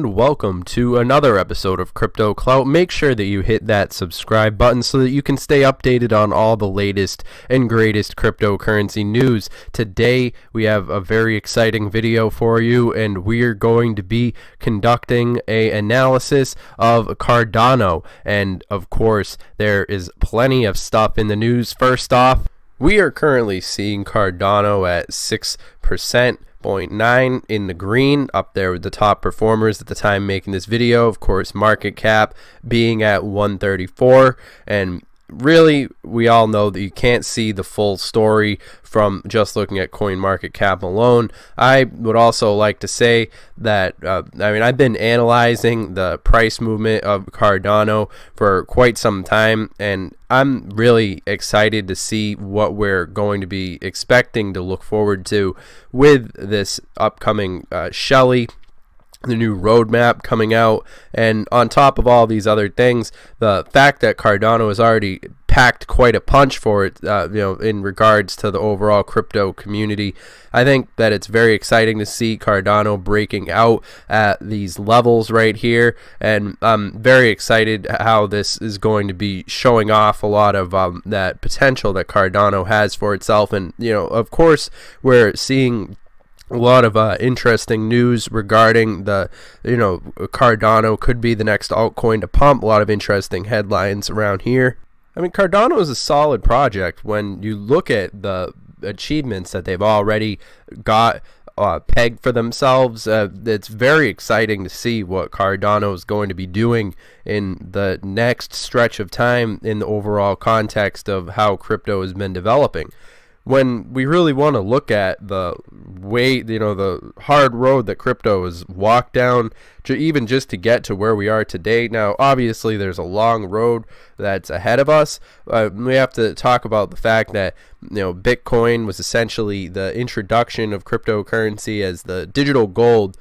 And welcome to another episode of Crypto Clout. Make sure that you hit that subscribe button so that you can stay updated on all the latest and greatest cryptocurrency news. Today we have a very exciting video for you, and we're going to be conducting an analysis of Cardano. And of course, there is plenty of stuff in the news. First off, we are currently seeing Cardano at 6%. 0.9 in the green, up there with the top performers at the time making this video. Of course, market cap being at 134, and really we all know that you can't see the full story from just looking at coin market cap alone. I would also like to say that I've been analyzing the price movement of Cardano for quite some time, and I'm really excited to see what we're going to be expecting to look forward to with this upcoming Shelly, the new roadmap coming out, and on top of all these other things, the fact that Cardano has already packed quite a punch for it, in regards to the overall crypto community. I think that it's very exciting to see Cardano breaking out at these levels right here, and I'm very excited how this is going to be showing off a lot of that potential that Cardano has for itself. And of course, we're seeing a lot of interesting news regarding the, Cardano could be the next altcoin to pump. A lot of interesting headlines around here. I mean, Cardano is a solid project when you look at the achievements that they've already got pegged for themselves. It's very exciting to see what Cardano is going to be doing in the next stretch of time in the overall context of how crypto has been developing. When we really want to look at the way, the hard road that crypto has walked down, even just to get to where we are today. Now, obviously, there's a long road that's ahead of us. We have to talk about the fact that, Bitcoin was essentially the introduction of cryptocurrency as the digital gold,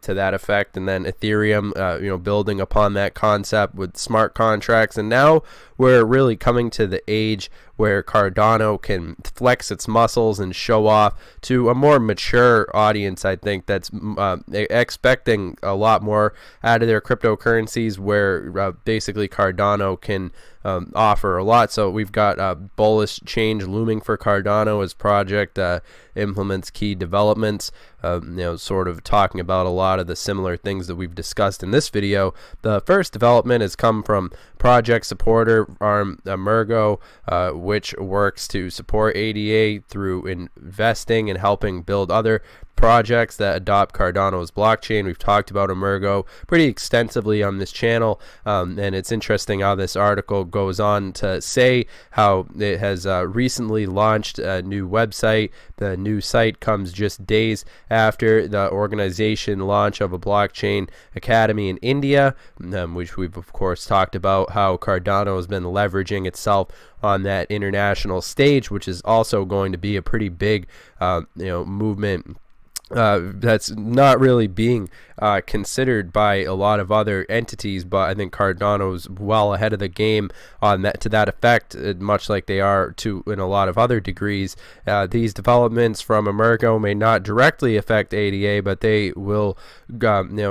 to that effect, and then Ethereum, building upon that concept with smart contracts. And now we're really coming to the age where Cardano can flex its muscles and show off to a more mature audience, I think, that's expecting a lot more out of their cryptocurrencies, where basically Cardano can offer a lot. So we've got a bullish change looming for Cardano as project implements key developments, sort of talking about a lot of the similar things that we've discussed in this video. The first development has come from project supporter arm Amergo, which works to support ADA through investing and helping build other projects that adopt Cardano's blockchain. We've talked about Amergo pretty extensively on this channel, and it's interesting how this article goes on to say how it has recently launched a new website. The new site comes just days after the organization launch of a blockchain academy in India, which we've of course talked about how Cardano has been leveraging itself on that international stage, which is also going to be a pretty big movement that's not really being considered by a lot of other entities, but I think Cardano's well ahead of the game on that, to that effect, much like they are to in a lot of other degrees. These developments from Amergo may not directly affect ADA, but they will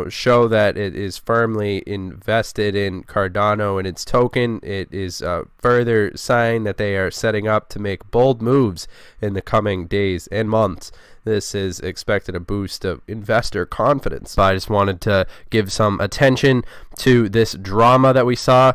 show that it is firmly invested in Cardano and its token. It is a further sign that they are setting up to make bold moves in the coming days and months. This is expected to boost investor confidence. I just wanted to give some attention to this drama that we saw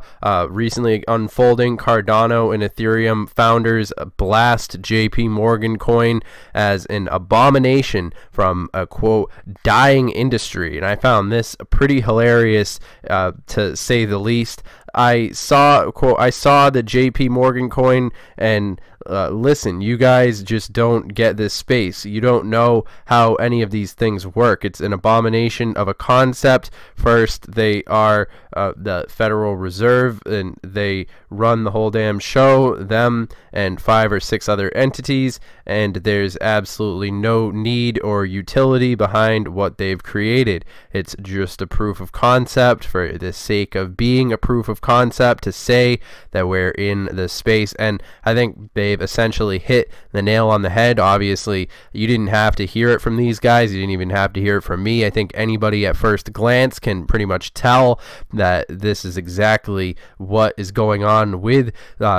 recently unfolding. Cardano and Ethereum founders blast JP Morgan coin as an abomination from a, quote, dying industry. And I found this pretty hilarious, to say the least. I saw, quote, I saw the JP Morgan coin and listen, you guys just don't get this space. You don't know how any of these things work. It's an abomination of a concept. First, they are the Federal Reserve, and they run the whole damn show, them and 5 or 6 other entities, and there's absolutely no need or utility behind what they've created. It's just a proof of concept for the sake of being a proof of concept, to say that we're in the space. And I think they've they've essentially hit the nail on the head. Obviously, you didn't have to hear it from these guys. You didn't even have to hear it from me. I think anybody at first glance can pretty much tell that this is exactly what is going on with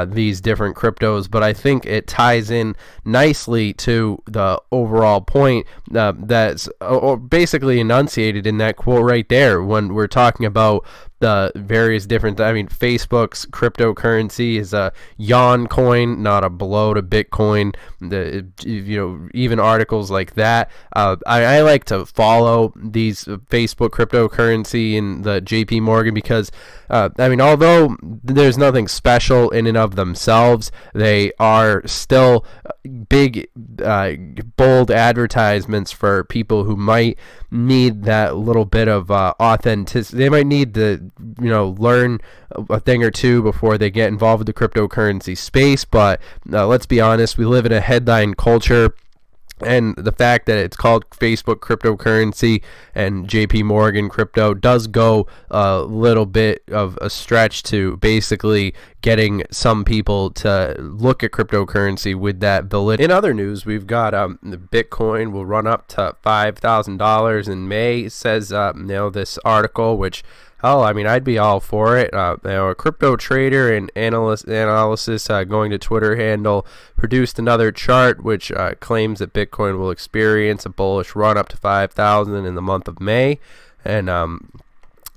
these different cryptos. But I think it ties in nicely to the overall point that's basically enunciated in that quote right there when we're talking about the various different, I mean, Facebook's cryptocurrency is a yawn coin, not a blow to Bitcoin. Even articles like that. I like to follow these Facebook cryptocurrency and the JP Morgan because, I mean, although there's nothing special in and of themselves, they are still big, bold advertisements for people who might need that little bit of authenticity. They might need to, learn a thing or two before they get involved with the cryptocurrency space. But let's be honest, we live in a headline culture. And the fact that it's called Facebook cryptocurrency and JP Morgan crypto does go a little bit of a stretch to basically getting some people to look at cryptocurrency with that validity. In other news, we've got the Bitcoin will run up to $5,000 in May, says this article, which, hell, I mean, I'd be all for it. A crypto trader and analysis going to Twitter handle produced another chart which claims that Bitcoin will experience a bullish run up to 5,000 in the month of May. And I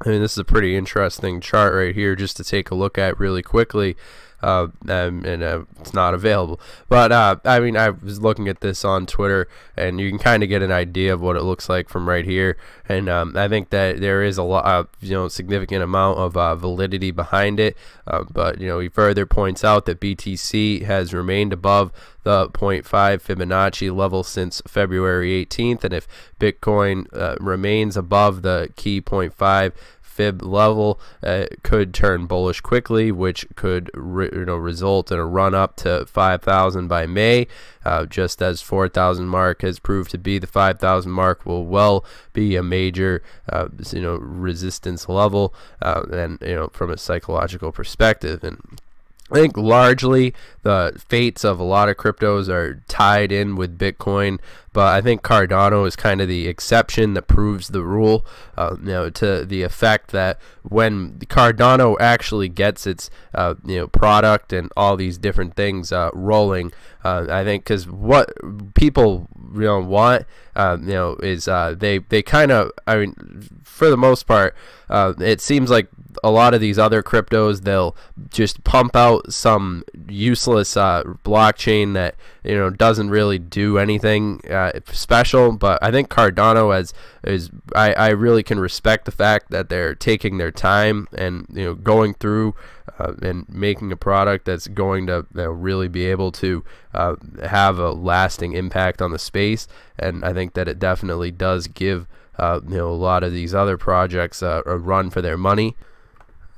mean, this is a pretty interesting chart right here just to take a look at really quickly. It's not available, but I mean, I was looking at this on Twitter, and you can kind of get an idea of what it looks like from right here. And I think that there is a lot, significant amount of validity behind it. But he further points out that BTC has remained above the 0.5 Fibonacci level since February 18th, and if Bitcoin remains above the key 0.5 Fib level, could turn bullish quickly, which could result in a run up to 5,000 by May, just as 4,000 mark has proved to be. The 5,000 mark will well be a major resistance level, and from a psychological perspective. And I think largely the fates of a lot of cryptos are tied in with Bitcoin, but I think Cardano is kind of the exception that proves the rule, to the effect that when Cardano actually gets its product and all these different things rolling, I think because what people want is they kind of, I mean, for the most part, it seems like a lot of these other cryptos, they'll just pump out some useless blockchain that doesn't really do anything special. But I think Cardano I really can respect the fact that they're taking their time and going through and making a product that's going to really be able to have a lasting impact on the space. And I think that it definitely does give a lot of these other projects a run for their money.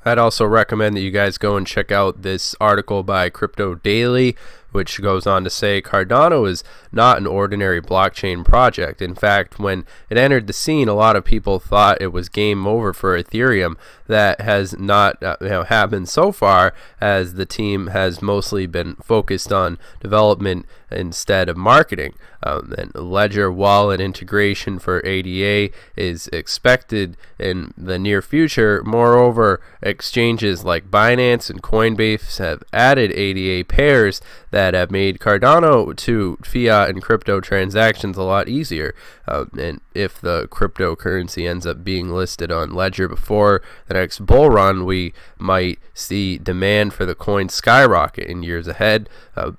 I'd also recommend that you guys go and check out this article by Crypto Daily, which goes on to say Cardano is not an ordinary blockchain project. In fact, when it entered the scene, a lot of people thought it was game over for Ethereum. That has not happened so far, as the team has mostly been focused on development instead of marketing. And Ledger wallet integration for ADA is expected in the near future. Moreover, exchanges like Binance and Coinbase have added ADA pairs that have made Cardano to fiat and crypto transactions a lot easier. And if the cryptocurrency ends up being listed on Ledger before the next bull run, we might see demand for the coin skyrocket in years ahead,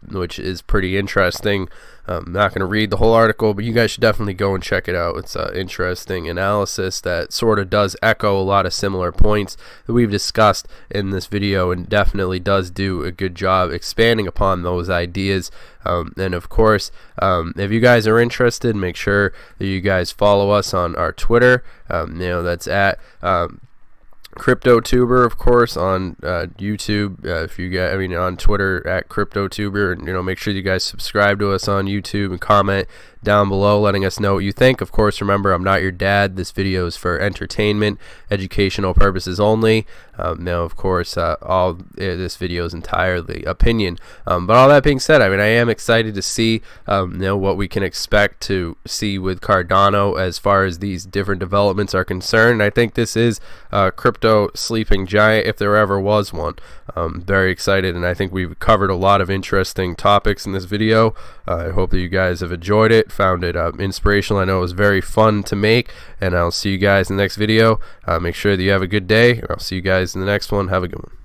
which is pretty interesting. I'm not going to read the whole article, but you guys should definitely go and check it out. It's an interesting analysis that sort of does echo a lot of similar points that we've discussed in this video, and definitely does do a good job expanding upon those ideas. And of course, if you guys are interested, make sure that you guys follow us on our Twitter. That's at CryptoTuber, of course, on YouTube. If you guys, on Twitter at CryptoTuber, and make sure you guys subscribe to us on YouTube and comment down below letting us know what you think. Of course, remember, I'm not your dad. This video is for entertainment, educational purposes only. Now, of course, this video is entirely opinion. But all that being said, I am excited to see what we can expect to see with Cardano as far as these different developments are concerned. I think this is crypto sleeping giant if there ever was one. Very excited, and I think we've covered a lot of interesting topics in this video. I hope that you guys have enjoyed it, found it inspirational. I know it was very fun to make, and I'll see you guys in the next video. Make sure that you have a good day, and I'll see you guys in the next one. Have a good one.